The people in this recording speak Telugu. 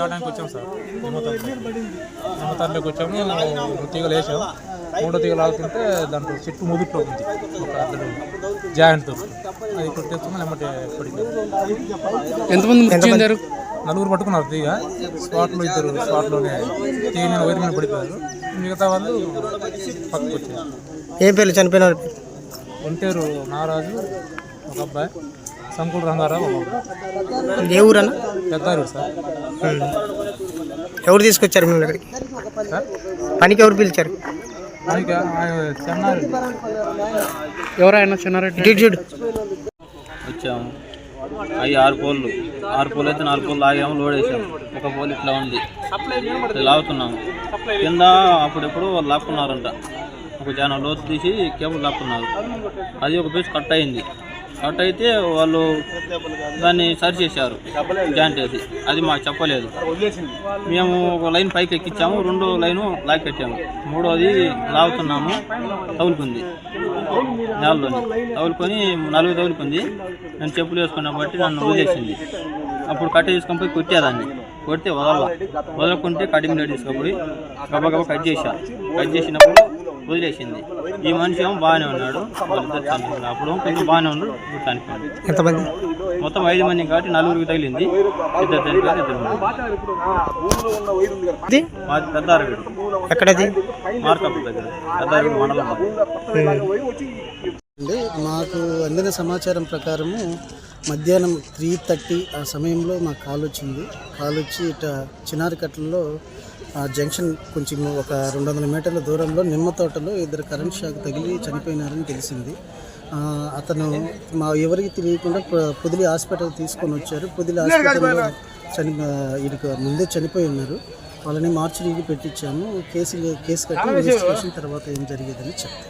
తేవడానికి వచ్చాము సార్. నిమ్మతారులోకి వచ్చాము, తీగలు వేసాము. 3వ తీగలు ఆగుతుంటే దాంట్లో చెట్టు ముదుట్లో ఉంది ఒక జాయింట్ దొరుకుతుంది. అది ఇప్పుడు తెచ్చుకుని ఎమ్మటే పడిపోయింది. ఎంతమంది చెందారు? 4 పట్టుకున్నారు తీగ. స్పాట్లో 2 స్పాట్లోనే తీగ మీద వైర్ మీద పడిపోయారు. మిగతా వాళ్ళు పక్కకు వచ్చారు. ఏం పేర్లు చనిపోయినారు? ఒంటేరు నాగరాజు ఒక అబ్బాయి, సంకుడు రంగారావు ఒక అబ్బాయి. ఏ ఊరన్నా? పెద్దారు సార్. ఎవరు తీసుకొచ్చారు మిమ్మల్ని ఇక్కడికి? సార్ పనికి ఎవరు పిలిచారు? పనికి చెన్నారెడ్డి. ఎవరైనా చిన్నారెడ్డి చూడు వచ్చాము. అవి 6 పోళ్ళు అయితే 4 పోళ్ళు ఆగాము, లోడ్ వేసాము. ఒక పోల్ ఇట్లా ఉంది, లాగుతున్నాము. కింద అప్పుడెప్పుడు వాళ్ళు లాక్కున్నారంట. ఒక చాలా లోతు తీసి కేబుల్ లాక్కున్నారు. అది ఒక పీస్ కట్ అయింది. కట్ అయితే వాళ్ళు దాన్ని సరి చేశారు జాయింట్ వేసి. అది మాకు చెప్పలేదు. మేము ఒక లైన్ పైకి ఎక్కించాము, 2వ లైను లాక్ పెట్టాము. 3వది లాగుతున్నాము, తగులుకుంది నేలలోని. తగులుకొని 4 తగులుకుంది. నేను చెప్పులు వేసుకున్నా బట్టి నన్ను వదిలేసింది. అప్పుడు కట్ట తీసుకొని పోయి కొట్టేదాన్ని. కొడితే వదలకుంటే కటింగ్ ప్లేట్ తీసుకుపోయి గబగబా కట్ చేసినప్పుడు వదిలేసింది. ఈ మనిషి ఏమో బాగానే ఉన్నాడు. వాళ్ళిద్దరు చనిపోయింది. అప్పుడు కొంచెం బాగానే ఉన్నాడు, ఇప్పుడు చనిపోయింది. ఎంతమంది? మొత్తం 5 మంది కాబట్టి 4కి తగిలింది. 2 చనిపోయారు, 2 మాది పెద్దారవీడు. ఎక్కడది? మార్కప్ దగ్గర పెద్దారవీడు మండలం. మాకు అందిన సమాచారం ప్రకారము మధ్యాహ్నం 3:30 ఆ సమయంలో మాకు కాల్ వచ్చింది. కాల్ వచ్చి ఇట చిన్నారికట్లలో జంక్షన్ కొంచెం ఒక 200 మీటర్ల దూరంలో నిమ్మ తోటలో 2 కరెంట్ షాక్ తగిలి చనిపోయినారని తెలిసింది. అతను ఎవరికి తెలియకుండా పొదిలి హాస్పిటల్ తీసుకొని వచ్చారు. పొదిలి హాస్పిటల్లో వీడికి ముందే చనిపోయి ఉన్నారు. వాళ్ళని మార్చిరీకి పెట్టించాము. కేసు కట్టి ఇన్వెస్టిగేషన్ తర్వాత ఏం జరిగేదని చెప్తారు.